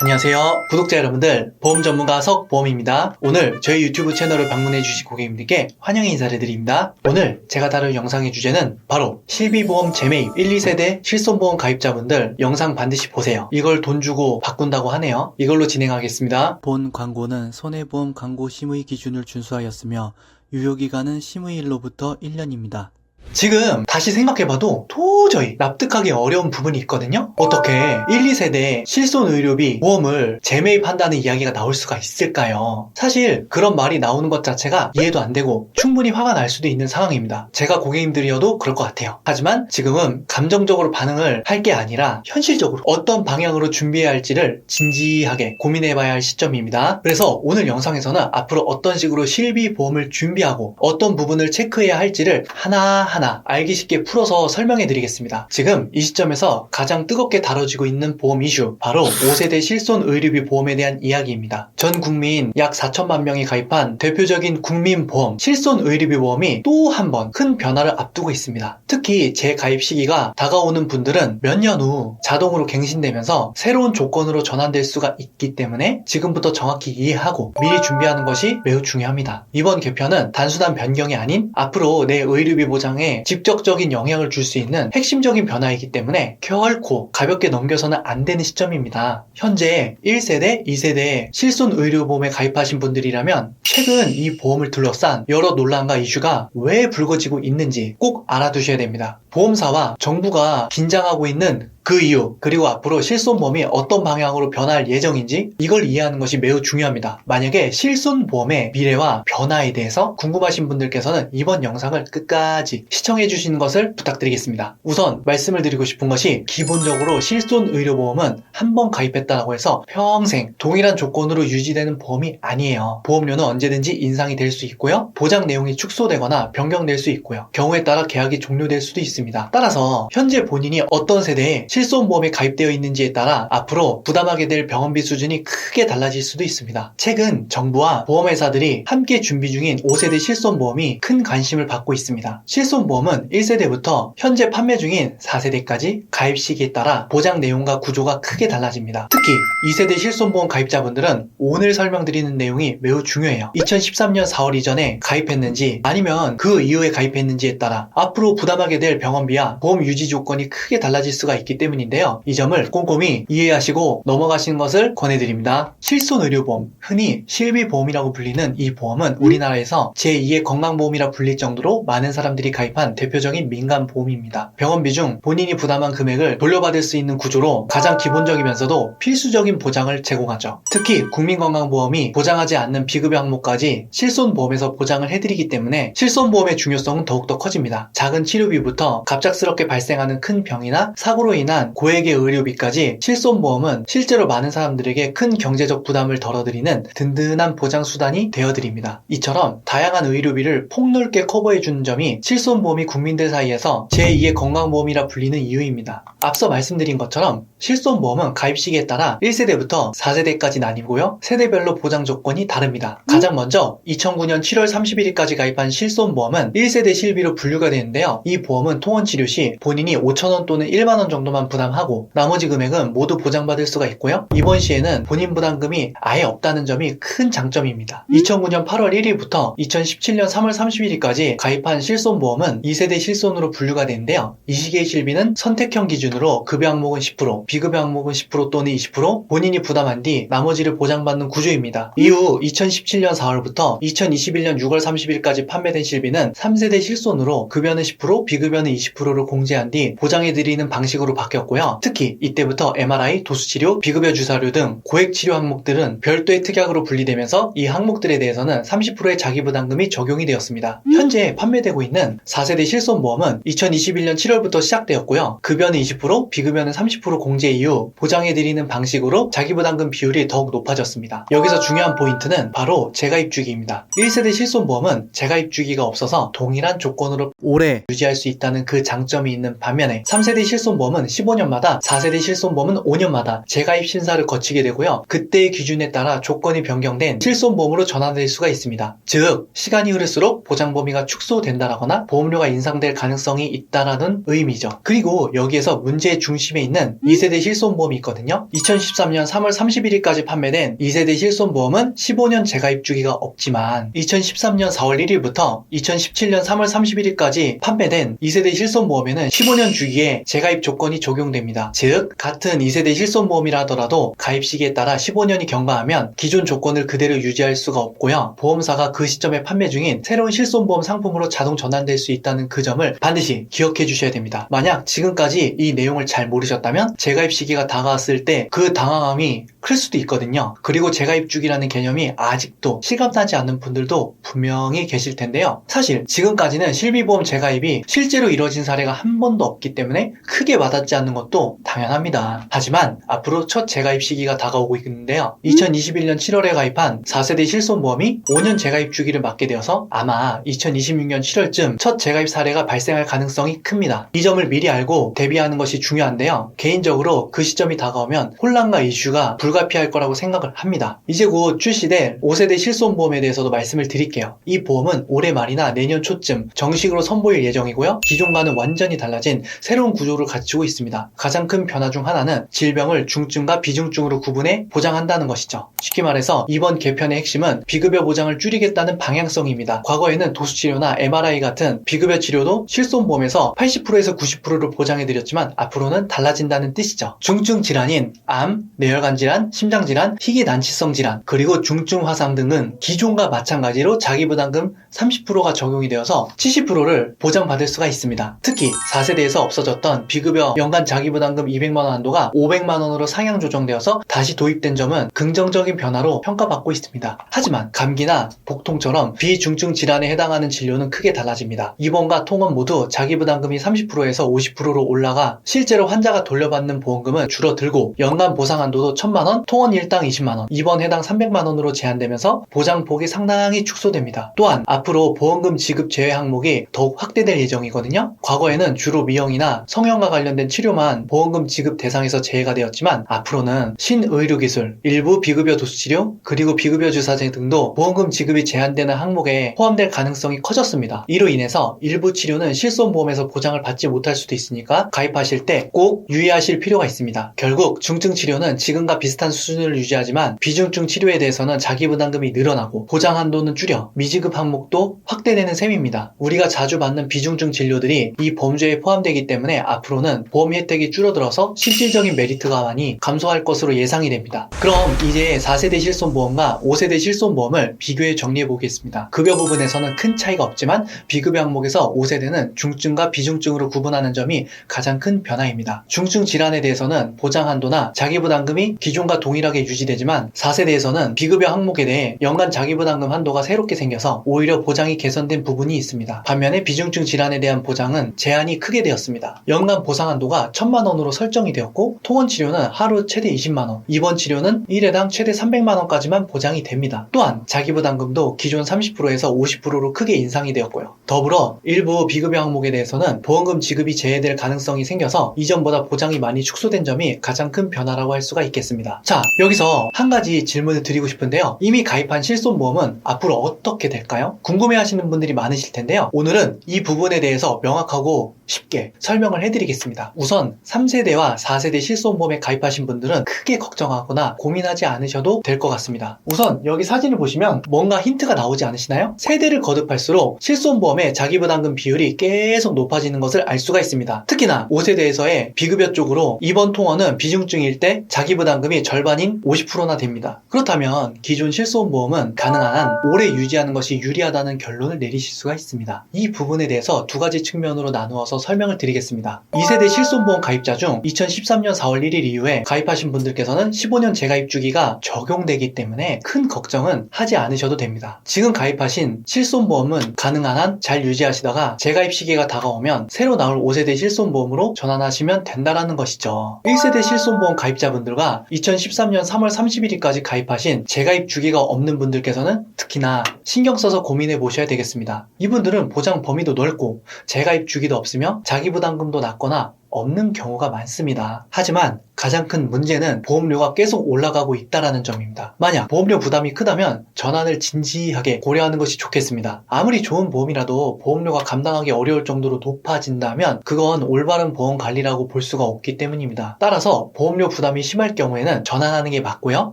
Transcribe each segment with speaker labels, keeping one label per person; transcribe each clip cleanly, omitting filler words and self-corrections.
Speaker 1: 안녕하세요. 구독자 여러분들, 보험 전문가 석보험입니다. 오늘 저희 유튜브 채널을 방문해주신 고객님들께 환영의 인사를 드립니다. 오늘 제가 다룰 영상의 주제는 바로 실비보험 재매입 1, 2세대 실손보험 가입자분들 영상 반드시 보세요. 이걸 돈 주고 바꾼다고 하네요. 이걸로 진행하겠습니다.
Speaker 2: 본 광고는 손해보험 광고 심의 기준을 준수하였으며 유효기간은 심의일로부터 1년입니다.
Speaker 1: 지금 다시 생각해봐도 도저히 납득하기 어려운 부분이 있거든요. 어떻게 1, 2세대 실손의료비 보험을 재매입한다는 이야기가 나올 수가 있을까요? 사실 그런 말이 나오는 것 자체가 이해도 안 되고 충분히 화가 날 수도 있는 상황입니다. 제가 고객님들이어도 그럴 것 같아요. 하지만 지금은 감정적으로 반응을 할 게 아니라 현실적으로 어떤 방향으로 준비해야 할지를 진지하게 고민해봐야 할 시점입니다. 그래서 오늘 영상에서는 앞으로 어떤 식으로 실비보험을 준비하고 어떤 부분을 체크해야 할지를 하나하나 알기 쉽게 풀어서 설명해 드리겠습니다. 지금 이 시점에서 가장 뜨겁게 다뤄지고 있는 보험 이슈, 바로 5세대 실손의료비 보험에 대한 이야기입니다. 전 국민 약 4천만 명이 가입한 대표적인 국민보험 실손의료비 보험이 또 한 번 큰 변화를 앞두고 있습니다. 특히 재가입 시기가 다가오는 분들은 몇 년 후 자동으로 갱신되면서 새로운 조건으로 전환될 수가 있기 때문에 지금부터 정확히 이해하고 미리 준비하는 것이 매우 중요합니다. 이번 개편은 단순한 변경이 아닌 앞으로 내 의료비 보장에 직접적인 영향을 줄 수 있는 핵심적인 변화이기 때문에 결코 가볍게 넘겨서는 안 되는 시점입니다. 현재 1세대, 2세대 실손의료보험에 가입하신 분들이라면 최근 이 보험을 둘러싼 여러 논란과 이슈가 왜 불거지고 있는지 꼭 알아두셔야 됩니다. 보험사와 정부가 긴장하고 있는 그 이유, 그리고 앞으로 실손보험이 어떤 방향으로 변화할 예정인지 이걸 이해하는 것이 매우 중요합니다. 만약에 실손보험의 미래와 변화에 대해서 궁금하신 분들께서는 이번 영상을 끝까지 시청해 주시는 것을 부탁드리겠습니다. 우선 말씀을 드리고 싶은 것이 기본적으로 실손의료보험은 한 번 가입했다고 해서 평생 동일한 조건으로 유지되는 보험이 아니에요. 보험료는 언제든지 인상이 될 수 있고요. 보장 내용이 축소되거나 변경될 수 있고요. 경우에 따라 계약이 종료될 수도 있습니다. 따라서 현재 본인이 어떤 세대에 실손보험에 가입되어 있는지에 따라 앞으로 부담하게 될 병원비 수준이 크게 달라질 수도 있습니다. 최근 정부와 보험회사들이 함께 준비 중인 5세대 실손보험이 큰 관심을 받고 있습니다. 실손보험은 1세대부터 현재 판매 중인 4세대까지 가입 시기에 따라 보장 내용과 구조가 크게 달라집니다. 특히 2세대 실손보험 가입자분들은 오늘 설명드리는 내용이 매우 중요해요. 2013년 4월 이전에 가입했는지 아니면 그 이후에 가입했는지에 따라 앞으로 부담하게 될 병원비와 보험 유지 조건이 크게 달라질 수가 있기 때문인데요. 이 점을 꼼꼼히 이해하시고 넘어가시는 것을 권해드립니다. 실손의료보험, 흔히 실비보험이라고 불리는 이 보험은 우리나라에서 제2의 건강보험이라 불릴 정도로 많은 사람들이 가입한 대표적인 민간보험입니다. 병원비 중 본인이 부담한 금액을 돌려받을 수 있는 구조로 가장 기본적이면서도 필수적인 보장을 제공하죠. 특히 국민건강보험이 보장하지 않는 비급여 항목까지 실손보험에서 보장을 해드리기 때문에 실손보험의 중요성은 더욱더 커집니다. 작은 치료비부터 갑작스럽게 발생하는 큰 병이나 사고로 인한 고액의 의료비까지 실손보험은 실제로 많은 사람들에게 큰 경제적 부담을 덜어드리는 든든한 보장수단이 되어드립니다. 이처럼 다양한 의료비를 폭넓게 커버해주는 점이 실손보험이 국민들 사이에서 제2의 건강보험이라 불리는 이유입니다. 앞서 말씀드린 것처럼 실손보험은 가입 시기에 따라 1세대부터 4세대까지 나뉘고요. 세대별로 보장 조건이 다릅니다. 가장 먼저 2009년 7월 31일까지 가입한 실손보험은 1세대 실비로 분류가 되는데요. 이 보험은 통원치료 시 본인이 5,000원 또는 1만원 정도만 부담하고 나머지 금액은 모두 보장받을 수가 있고요. 이번 시에는 본인 부담금이 아예 없다는 점이 큰 장점입니다. 2009년 8월 1일부터 2017년 3월 31일까지 가입한 실손보험은 2세대 실손으로 분류가 되는데요. 이 시기의 실비는 선택형 기준으로 급여 항목은 10%, 비급여 항목은 10% 또는 20% 본인이 부담한 뒤 나머지를 보장받는 구조입니다. 이후 2017년 4월부터 2021년 6월 30일까지 판매된 실비는 3세대 실손으로 급여는 10%, 비급여는 20%를 공제한 뒤 보장해드리는 방식으로 바뀌었고요. 특히 이때부터 MRI, 도수치료, 비급여 주사료 등 고액치료 항목들은 별도의 특약으로 분리되면서 이 항목들에 대해서는 30%의 자기부담금이 적용이 되었습니다. 현재 판매되고 있는 4세대 실손보험은 2021년 7월부터 시작되었고요. 급여는 20%, 비급여는 30% 공제 이후 보장해드리는 방식으로 자기부담금 비율이 더욱 높아졌습니다. 여기서 중요한 포인트는 바로 재가입 주기입니다. 1세대 실손보험은 재가입 주기가 없어서 동일한 조건으로 오래 유지할 수 있다는 그 장점이 있는 반면에 3세대 실손보험은 15년마다, 4세대 실손보험은 5년마다 재가입 심사를 거치게 되고요. 그때의 기준에 따라 조건이 변경된 실손보험으로 전환될 수가 있습니다. 즉 시간이 흐를수록 보장 범위가 축소된다거나 보험료가 인상될 가능성이 있다라는 의미죠. 그리고 여기에서 문제의 중심에 있는 2세대 실손보험이 있거든요. 2013년 3월 31일까지 판매된 2세대 실손보험은 15년 재가입 주기가 없지만 2013년 4월 1일부터 2017년 3월 31일까지 판매된 2세대 실손보험에는 15년 주기에 재가입 조건이 적용됩니다. 즉 같은 2세대 실손보험이라 하더라도 가입 시기에 따라 15년이 경과하면 기존 조건을 그대로 유지할 수가 없고요. 보험사가 그 시점에 판매 중인 새로운 실손보험 상품으로 자동 전환될 수 있다는 그 점을 반드시 기억해 주셔야 됩니다. 만약 지금까지 이 내용을 잘 모르셨다면 재가입 시기가 다가왔을 때 그 당황함이 클 수도 있거든요. 그리고 재가입 주기라는 개념이 아직도 실감나지 않는 분들도 분명히 계실 텐데요. 사실 지금까지는 실비보험 재가입이 실제로 이뤄진 사례가 한 번도 없기 때문에 크게 와닿지 않는 것도 당연합니다. 하지만 앞으로 첫 재가입 시기가 다가오고 있는데요. 2021년 7월에 가입한 4세대 실손보험이 5년 재가입 주기를 맞게 되어서 아마 2026년 7월쯤 첫 재가입 사례가 발생할 가능성이 큽니다. 이 점을 미리 알고 대비하는 것이 중요한데요. 개인적으로 그 시점이 다가오면 혼란과 이슈가 불가피할 거라고 생각을 합니다. 이제 곧 출시될 5세대 실손보험에 대해서도 말씀을 드릴게요. 이 보험은 올해 말이나 내년 초쯤 정식으로 선보일 예정이고요. 기존과는 완전히 달라진 새로운 구조를 갖추고 있습니다. 가장 큰 변화 중 하나는 질병을 중증과 비중증으로 구분해 보장한다는 것이죠. 쉽게 말해서 이번 개편의 핵심은 비급여 보장을 줄이겠다는 방향성입니다. 과거에는 도수치료나 MRI 같은 비급여 치료도 실손보험에서 80%에서 90%를 보장해드렸지만 앞으로는 달라진다는 뜻이죠. 중증 질환인 암, 뇌혈관 질환, 심장질환, 희귀난치성 질환, 그리고 중증 화상 등은 기존과 마찬가지로 자기부담금 30%가 적용이 되어서 70%를 보장받을 수가 있습니다. 특히 4세대에서 없어졌던 비급여 연간 자기부담금 200만원 한도가 500만원으로 상향 조정되어서 다시 도입된 점은 긍정적인 변화로 평가받고 있습니다. 하지만 감기나 복통처럼 비중증 질환에 해당하는 진료는 크게 달라집니다. 입원과 통원 모두 자기부담금이 30%에서 50%로 올라가 실제로 환자가 돌려받는 보험금은 줄어들고 연간 보상 한도도 1000만원, 통원 일당 20만원, 입원 해당 300만원으로 제한되면서 보장폭이 상당히 축소됩니다. 또한 앞으로 보험금 지급 제외 항목이 더욱 확대될 예정이거든요. 과거에는 주로 미용이나 성형과 관련된 치료만 보험금 지급 대상에서 제외가 되었지만 앞으로는 신의료기술, 일부 비급여 도수치료, 그리고 비급여 주사제 등도 보험금 지급이 제한되는 항목에 포함될 가능성이 커졌습니다. 이로 인해서 일부 치료는 실손보험에서 보장을 받지 못할 수도 있으니까 가입하실 때 꼭 유의하실 필요가 있습니다. 결국 중증 치료는 지금과 비슷한 수준을 유지하지만 비중증 치료에 대해서는 자기부담금이 늘어나고 보장 한도는 줄여 미지급 항목도 확대되는 셈입니다. 우리가 자주 받는 비중증 진료들이 이 범죄에 포함되기 때문에 앞으로는 보험 혜택이 줄어들어서 실질적인 메리트가 많이 감소할 것으로 예상이 됩니다. 그럼 이제 4세대 실손보험과 5세대 실손보험을 비교해 정리해 보겠습니다. 급여 부분에서는 큰 차이가 없지만 비급여 항목에서 5세대는 중증과 비중증으로 구분하는 점이 가장 큰 변화입니다. 중증 질환에 대해서는 보장 한도나 자기부담금이 기존과 동일하게 유지되지만 4세대에서는 비급여 항목에 대해 연간 자기부담금 한도가 새롭게 생겨서 오히려 보장이 개선된 부분이 있습니다. 반면에 비중증 질환에 대한 보장은 제한이 크게 되었습니다. 연간 보상 한도가 1000만원으로 설정이 되었고 통원 치료는 하루 최대 20만원, 입원 치료는 1회당 최대 300만원까지만 보장이 됩니다. 또한 자기부담금도 기존 30%에서 50%로 크게 인상이 되었고요. 더불어 일부 비급여 항목에 대해서는 보험금 지급이 제외될 가능성이 생겨서 이전보다 보장이 많이 축소된 점이 가장 큰 변화라고 할 수가 있겠습니다. 자, 여기서 한 가지 질문을 드리고 싶은데요. 이미 가입한 실손보험은 앞으로 어떻게 될까요? 궁금해하시는 분들이 많으실 텐데요. 오늘은 이 부분에 대해서 명확하고 쉽게 설명을 해드리겠습니다. 우선 3세대와 4세대 실손보험에 가입하신 분들은 크게 걱정하거나 고민하지 않으셔도 될 것 같습니다. 우선 여기 사진을 보시면 뭔가 힌트가 나오지 않으시나요? 세대를 거듭할수록 실손보험의 자기부담금 비율이 계속 높아지는 것을 알 수가 있습니다. 특히나 5세대에서의 비급여 쪽으로 입원 통원은 비중증일 때 자기부담금이 절반인 50%나 됩니다. 그렇다면 기존 실손보험은 가능한 한 오래 유지하는 것이 유리하다는 결론을 내리실 수가 있습니다. 이 부분에 대해서 두 가지 측면으로 나누어서 설명을 드리겠습니다. 2세대 실손보험 가입자 중 2013년 4월 1일 이후에 가입하신 분들께서는 15년 재가입 주기가 적용되기 때문에 큰 걱정은 하지 않으셔도 됩니다. 지금 가입하신 실손보험은 가능한 한 잘 유지하시다가 재가입 시기가 다가오면 새로 나올 5세대 실손보험으로 전환하시면 된다라는 것이죠. 1세대 실손보험 가입자분들과 2013년 3월 31일까지 가입하신 재가입 주기가 없는 분들께서는 특히나 신경 써서 고민해 보셔야 되겠습니다. 이분들은 보장 범위도 넓고 재가입 주기도 없으며 자기 부담금도 낮거나 없는 경우가 많습니다. 하지만 가장 큰 문제는 보험료가 계속 올라가고 있다는 점입니다. 만약 보험료 부담이 크다면 전환을 진지하게 고려하는 것이 좋겠습니다. 아무리 좋은 보험이라도 보험료가 감당하기 어려울 정도로 높아진다면 그건 올바른 보험 관리라고 볼 수가 없기 때문입니다. 따라서 보험료 부담이 심할 경우에는 전환하는 게 맞고요.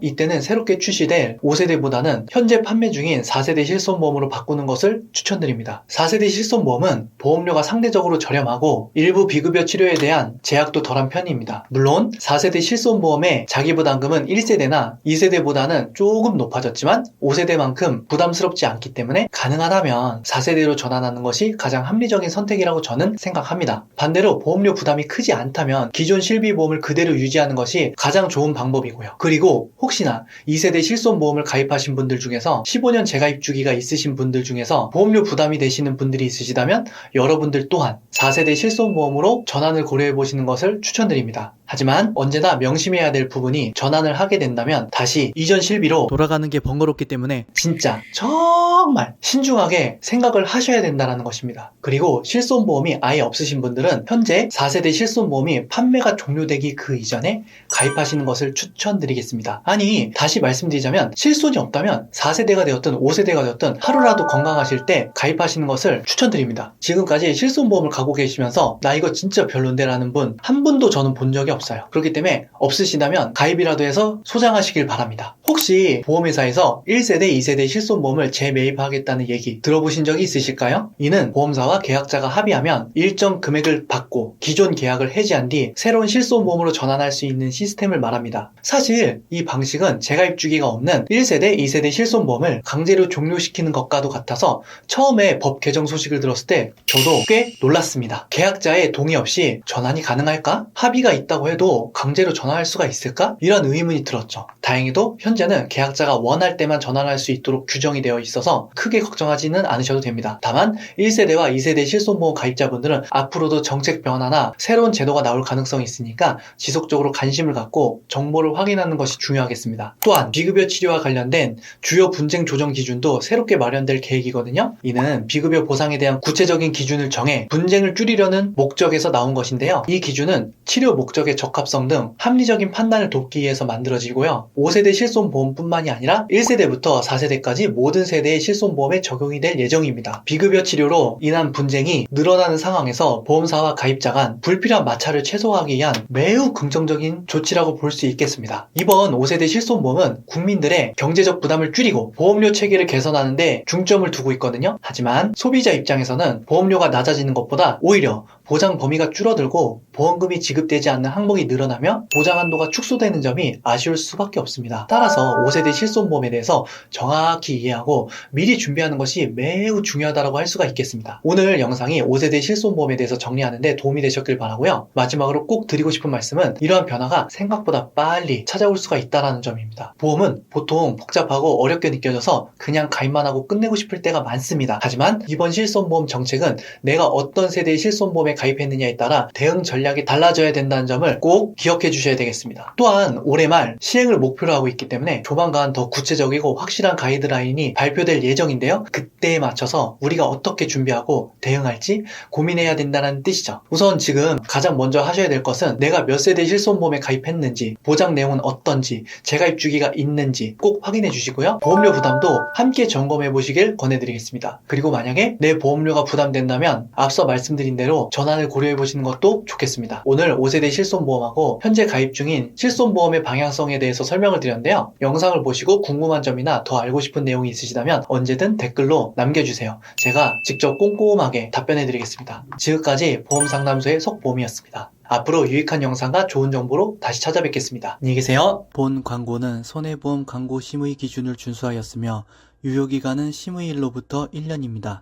Speaker 1: 이때는 새롭게 출시될 5세대보다는 현재 판매 중인 4세대 실손보험으로 바꾸는 것을 추천드립니다. 4세대 실손보험은 보험료가 상대적으로 저렴하고 일부 비급여 치료에 대한 제약도 덜한 편입니다. 물론 4세대 실손보험의 자기부담금은 1세대나 2세대보다는 조금 높아졌지만 5세대만큼 부담스럽지 않기 때문에 가능하다면 4세대로 전환하는 것이 가장 합리적인 선택이라고 저는 생각합니다. 반대로 보험료 부담이 크지 않다면 기존 실비보험을 그대로 유지하는 것이 가장 좋은 방법이고요. 그리고 혹시나 2세대 실손보험을 가입하신 분들 중에서 15년 재가입 주기가 있으신 분들 중에서 보험료 부담이 되시는 분들이 있으시다면 여러분들 또한 4세대 실손보험으로 전환을 고려해 보시는 것을 추천드립니다. 하지만 언제나 명심해야 될 부분이 전환을 하게 된다면 다시 이전 실비로
Speaker 2: 돌아가는 게 번거롭기 때문에
Speaker 1: 진짜 정말 신중하게 생각을 하셔야 된다는 것입니다. 그리고 실손보험이 아예 없으신 분들은 현재 4세대 실손보험이 판매가 종료되기 그 이전에 가입하시는 것을 추천드리겠습니다. 아니, 다시 말씀드리자면 실손이 없다면 4세대가 되었든 5세대가 되었든 하루라도 건강하실 때 가입하시는 것을 추천드립니다. 지금까지 실손보험을 가고 계시면서 나 이거 진짜 별론데 라는 분 한 분도 저는 본 적이 없어요. 그렇기 때문에 없으시다면 가입이라도 해서 소장하시길 바랍니다. 혹시 보험회사에서 1세대, 2세대 실손보험을 재매입하겠다는 얘기 들어보신 적이 있으실까요? 이는 보험사와 계약자가 합의하면 일정 금액을 받고 기존 계약을 해지한 뒤 새로운 실손보험으로 전환할 수 있는 시스템을 말합니다. 사실 이 방식은 재가입 주기가 없는 1세대, 2세대 실손보험을 강제로 종료시키는 것과도 같아서 처음에 법 개정 소식을 들었을 때 저도 꽤 놀랐습니다. 계약자의 동의 없이 전환이 가능할까? 합의가 있다고 해도 강제로 전환할 수가 있을까? 이런 의문이 들었죠. 다행히도 현재는 계약자가 원할 때만 전환할 수 있도록 규정이 되어 있어서 크게 걱정하지는 않으셔도 됩니다. 다만 1세대와 2세대 실손보험 가입자분들은 앞으로도 정책 변화나 새로운 제도가 나올 가능성이 있으니까 지속적으로 관심을 갖고 정보를 확인하는 것이 중요하겠습니다. 또한 비급여 치료와 관련된 주요 분쟁 조정 기준도 새롭게 마련될 계획이거든요. 이는 비급여 보상에 대한 구체적인 기준을 정해 분쟁을 줄이려는 목적에서 나온 것인데요. 이 기준은 치료 목적의 적합성 등 합리적인 판단을 돕기 위해서 만들어지고요. 5세대 실손보험뿐만이 아니라 1세대부터 4세대까지 모든 세대의 실손보험에 적용이 될 예정입니다. 비급여 치료로 인한 분쟁이 늘어나는 상황에서 보험사와 가입자 간 불필요한 마찰을 최소화하기 위한 매우 긍정적인 조치라고 볼 수 있겠습니다. 이번 5세대 실손보험은 국민들의 경제적 부담을 줄이고 보험료 체계를 개선하는 데 중점을 두고 있거든요. 하지만 소비자 입장에서는 보험료가 낮아지는 것보다 오히려 보장 범위가 줄어들고 보험금이 지급되지 않는 항목이 늘어나며 보장 한도가 축소되는 점이 아쉬울 수밖에 없습니다. 따라서 5세대 실손보험에 대해서 정확히 이해하고 미리 준비하는 것이 매우 중요하다고 할 수가 있겠습니다. 오늘 영상이 5세대 실손보험에 대해서 정리하는 데 도움이 되셨길 바라고요. 마지막으로 꼭 드리고 싶은 말씀은 이러한 변화가 생각보다 빨리 찾아올 수가 있다는 점입니다. 보험은 보통 복잡하고 어렵게 느껴져서 그냥 가입만 하고 끝내고 싶을 때가 많습니다. 하지만 이번 실손보험 정책은 내가 어떤 세대의 실손보험에 가입했느냐에 따라 대응 전략이 달라져야 된다는 점을 꼭 기억해 주셔야 되겠습니다. 또한 올해 말 시행을 목표로 하고 있기 때문에 조만간 더 구체적이고 확실한 가이드라인이 발표될 예정인데요. 그때에 맞춰서 우리가 어떻게 준비하고 대응할지 고민해야 된다는 뜻이죠. 우선 지금 가장 먼저 하셔야 될 것은 내가 몇 세대 실손보험에 가입했는지, 보장 내용은 어떤지, 재가입 주기가 있는지 꼭 확인해 주시고요. 보험료 부담도 함께 점검해 보시길 권해드리겠습니다. 그리고 만약에 내 보험료가 부담된다면 앞서 말씀드린 대로 전환을 고려해 보시는 것도 좋겠습니다. 오늘 5세대 실손보험하고 현재 가입 중인 실손보험의 방향성에 대해서 설명을 드렸는데요. 영상을 보시고 궁금한 점이나 더 알고 싶은 내용이 있으시다면 언제든 댓글로 남겨주세요. 제가 직접 꼼꼼하게 답변해 드리겠습니다. 지금까지 보험상담소의 석보험이었습니다. 앞으로 유익한 영상과 좋은 정보로 다시 찾아뵙겠습니다. 안녕히 계세요.
Speaker 2: 본 광고는 손해보험 광고 심의 기준을 준수하였으며 유효기간은 심의일로부터 1년입니다.